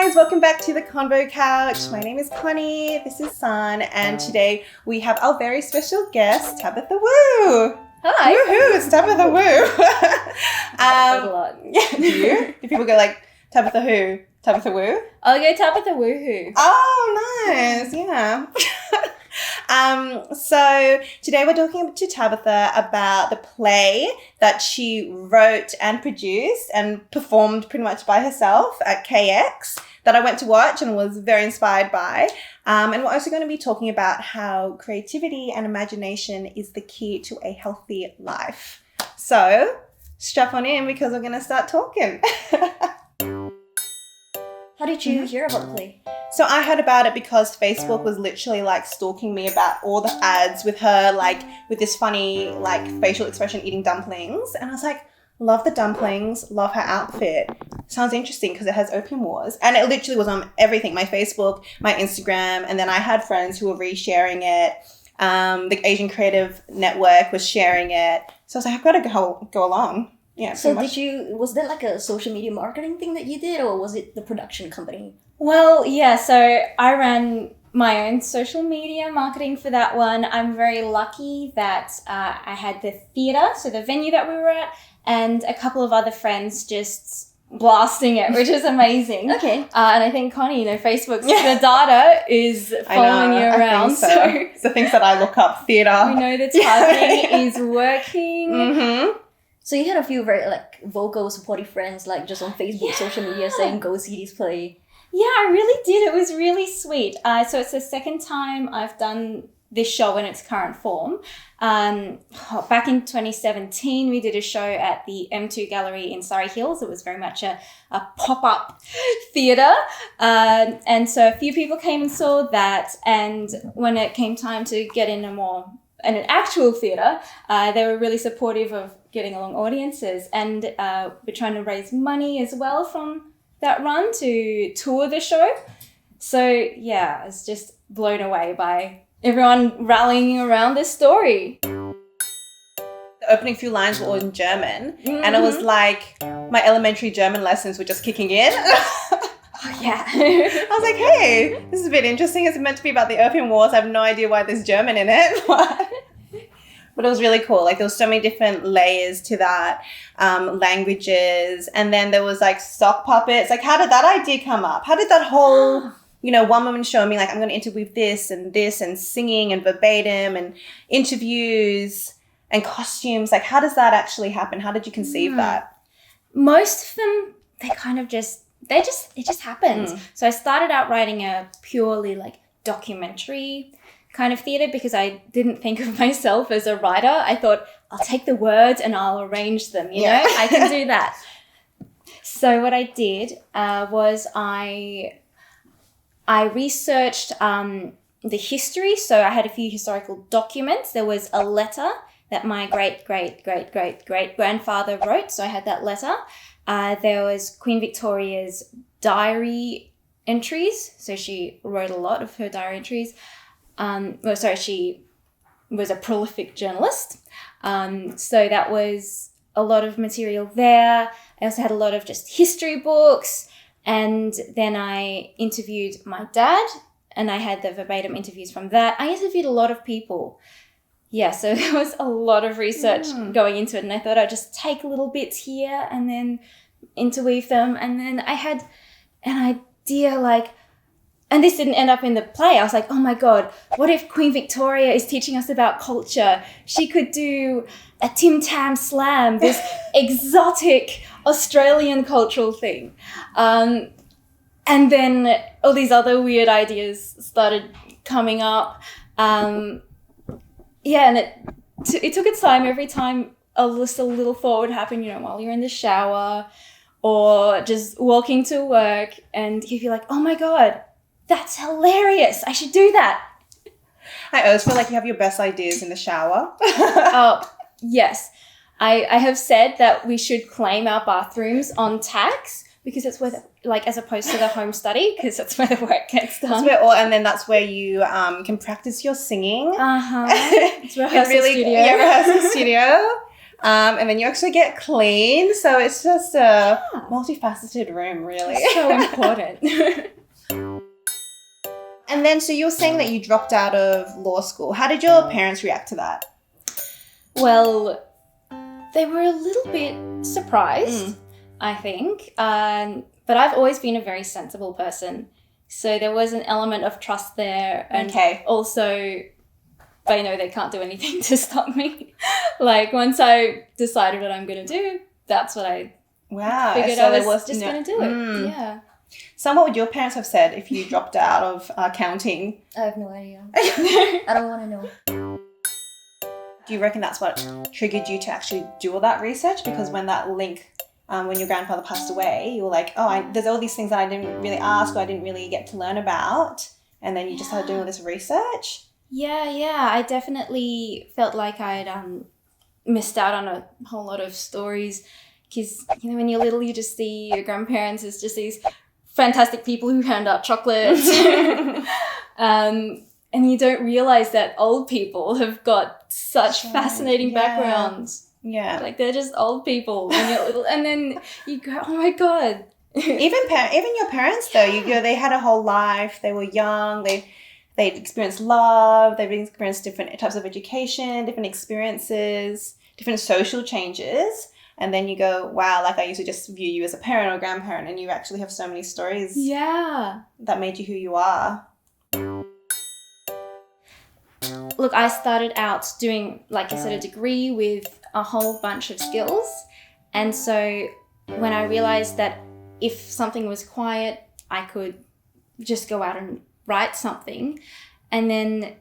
guys, welcome back to the Convo Couch. My name is Connie, this is San, and today we have our very special guest, Tabitha Woo. Hi. Woohoo, it's Tabitha Woo. A lot. Yeah, do you? Do people go like, Tabitha who? Tabitha Woo? I'll go Tabitha Woohoo. Oh, nice, yeah. So today we're talking to Tabitha about the play that she wrote and produced and performed pretty much by herself at KX that I went to watch and was very inspired by. And we're also going to be talking about how creativity and imagination is the key to a healthy life. So strap on in because we're going to start talking. How did you hear about the play? So I heard about it because Facebook was literally like stalking me about all the ads with her, like with this funny like facial expression eating dumplings. And I was like, love the dumplings, love her outfit. Sounds interesting because it has Opium Wars. And it literally was on everything, my Facebook, my Instagram. And then I had friends who were resharing it. The Asian Creative Network was sharing it. So I was like, I've got to go along. Yeah. So was that like a social media marketing thing that you did, or was it the production company? Well, yeah, so I ran my own social media marketing for that one. I'm very lucky that I had the theatre, so the venue that we were at, and a couple of other friends just blasting it, which is amazing. Okay. And I think, Connie, Facebook's the data is following you around. So. It's the things that I look up, theatre. We know the targeting is working. Mm-hmm. So you had a few very like vocal, supportive friends, like just on Facebook, social media, saying go see this play. Yeah, I really did. It was really sweet. So it's the second time I've done this show in its current form. Back in 2017, we did a show at the M2 Gallery in Surrey Hills. It was very much a pop-up theatre. And so a few people came and saw that. And when it came time to get in an actual theatre, they were really supportive of getting along audiences. And we're trying to raise money as well from that run to tour the show. So yeah, I was just blown away by everyone rallying around this story. The opening few lines were all in German, and it was like my elementary German lessons were just kicking in. Oh, yeah. I was like, hey, this is a bit interesting. It's meant to be about the Opium Wars. I have no idea why there's German in it. But it was really cool. Like there was so many different layers to that, languages. And then there was like sock puppets. Like how did that idea come up? How did that whole, one woman showing me like, I'm going to interweave this and singing and verbatim and interviews and costumes. Like how does that actually happen? How did you conceive that? Most of them, it just happens. So I started out writing a purely like documentary kind of theatre because I didn't think of myself as a writer. I thought I'll take the words and I'll arrange them, you know, I can do that. So what I did was I researched the history. So I had a few historical documents. There was a letter that my great-great-great-great-great-grandfather wrote. So I had that letter. There was Queen Victoria's diary entries. So she wrote a lot of her diary entries. She was a prolific journalist. So that was a lot of material there. I also had a lot of just history books. And then I interviewed my dad, and I had the verbatim interviews from that. I interviewed a lot of people. Yeah, so there was a lot of research going into it. And I thought I'd just take little bits here and then interweave them. And then I had an idea like, and this didn't end up in the play. I was like, oh my God, what if Queen Victoria is teaching us about culture? She could do a Tim Tam Slam, this exotic Australian cultural thing. And then all these other weird ideas started coming up. And it took its time. Every time a little thought would happen, while you're in the shower or just walking to work, and you'd be like, oh my God, that's hilarious. I should do that. I always feel like you have your best ideas in the shower. Oh, yes. I have said that we should claim our bathrooms on tax because it's where, as opposed to the home study, because that's where the work gets done. And then that's where you can practice your singing. It's rehearsal studio. Yeah, rehearsal studio. And then you actually get clean. So it's just a multifaceted room, really. So important. And then, so you're saying that you dropped out of law school. How did your parents react to that? Well, they were a little bit surprised, I think. But I've always been a very sensible person. So there was an element of trust there. And also, they know they can't do anything to stop me. Like, once I decided what I'm going to do, that's what I figured I was just going to do it. Yeah. So what would your parents have said if you dropped out of accounting? I have no idea. I don't want to know. Do you reckon that's what triggered you to actually do all that research? Because when that link, when your grandfather passed away, you were like, there's all these things that I didn't really ask or I didn't really get to learn about. And then you just started doing all this research. Yeah. I definitely felt like I'd missed out on a whole lot of stories. Because, when you're little, you just see your grandparents as just these fantastic people who hand out chocolates. And you don't realize that old people have got such fascinating backgrounds. Yeah. Like, they're just old people when you're little. And then you go, oh my God. Even your parents, though, they had a whole life. They were young. They'd experienced love. They've experienced different types of education, different experiences, different social changes. And then you go, wow, like I used to just view you as a parent or grandparent, and you actually have so many stories that made you who you are. Look, I started out doing, like I said, a degree with a whole bunch of skills. And so when I realized that if something was quiet, I could just go out and write something. And then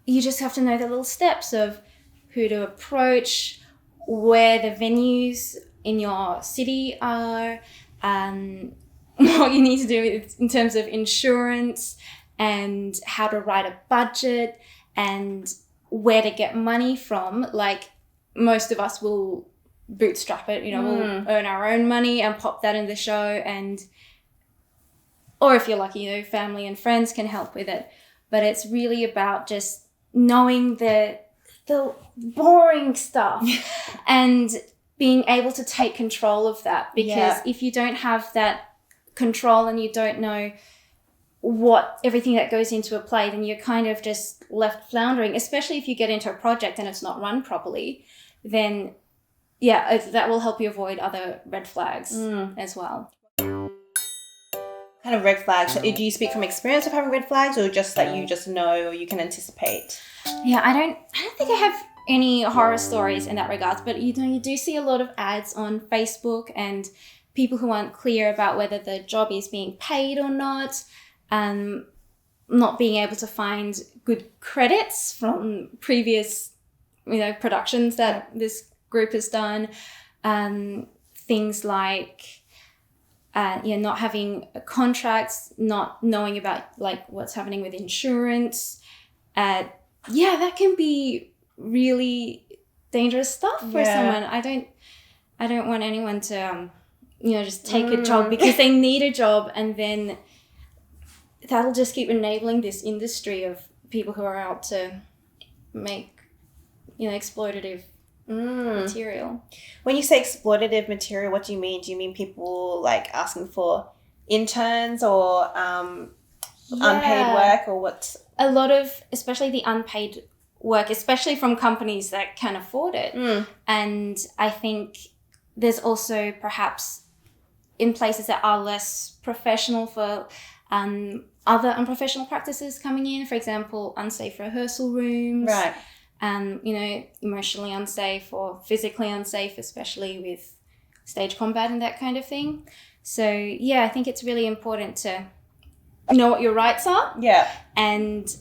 you just have to know the little steps of who to approach, where the venues in your city are, what you need to do in terms of insurance, and how to write a budget, and where to get money from. Like, most of us will bootstrap it, we'll earn our own money and pop that in the show, or if you're lucky, family and friends can help with it. But it's really about just knowing the boring stuff and being able to take control of that, because if you don't have that control and you don't know what everything that goes into a play, then you're kind of just left floundering, especially if you get into a project and it's not run properly. Then that will help you avoid other red flags as well. Kind of red flags. Do you speak from experience of having red flags, or just that you just know or you can anticipate? Yeah, I don't think I have any horror stories in that regards, but you do see a lot of ads on Facebook and people who aren't clear about whether the job is being paid or not, not being able to find good credits from previous productions that this group has done, things like not having contracts, not knowing about like what's happening with insurance. That can be really dangerous stuff for someone. I don't want anyone to just take a job because they need a job, and then that'll just keep enabling this industry of people who are out to make exploitative material. When you say exploitative material, what do you mean? Do you mean people like asking for interns or unpaid work, or what? A lot of, especially the unpaid work, especially from companies that can afford it. And I think there's also perhaps in places that are less professional for other unprofessional practices coming in, for example, unsafe rehearsal rooms. Right. Emotionally unsafe or physically unsafe, especially with stage combat and that kind of thing. So, I think it's really important to know what your rights are. Yeah. And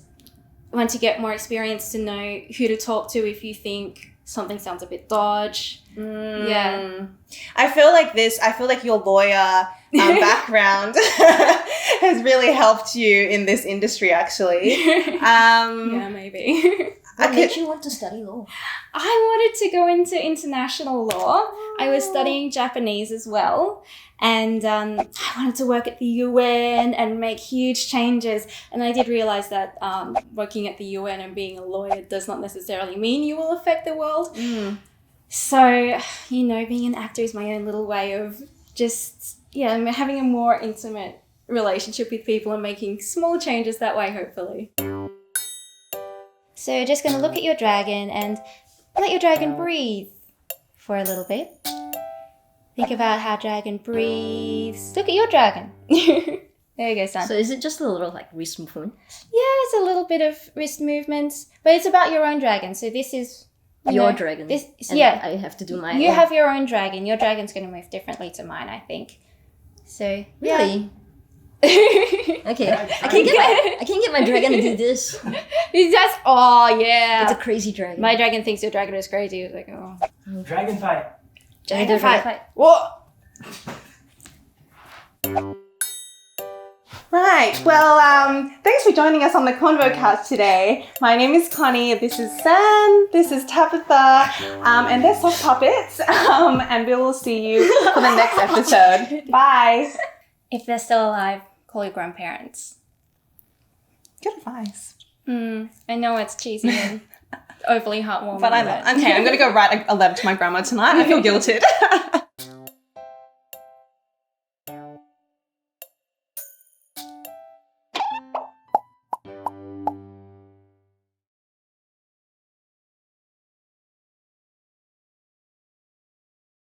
once you get more experience, to know who to talk to if you think something sounds a bit dodge. Yeah. I feel like your lawyer background has really helped you in this industry, actually. Yeah, maybe. What made you want to study law? I wanted to go into international law. I was studying Japanese as well. And I wanted to work at the UN and make huge changes. And I did realize that working at the UN and being a lawyer does not necessarily mean you will affect the world. So, you know, being an actor is my own little way of just, having a more intimate relationship with people and making small changes that way, hopefully. So you're just going to look at your dragon and let your dragon breathe for a little bit. Think about how dragon breathes. Look at your dragon. There you go, son. So is it just a little like wrist movement? Yeah, it's a little bit of wrist movements, but it's about your own dragon. So this is Your dragon. This, And yeah, I have to do my you own. have your own dragon. Your dragon's going to move differently to mine, I think. So Really? yeah. Okay. I can't get my dragon to do this. That's yeah. It's a crazy dragon. My dragon thinks your dragon is crazy. It's like, oh, Dragon fight. dragon fight. What? Right. Well, thanks for joining us on the Convo Couch today. My name is Connie. This is Sam. This is Tabitha. And they're soft puppets. And we will see you for the next episode. Bye. If they're still alive, call your grandparents. Good advice. I know it's cheesy and overly heartwarming. But I love. Okay, I'm gonna go write a letter to my grandma tonight. I feel guilted.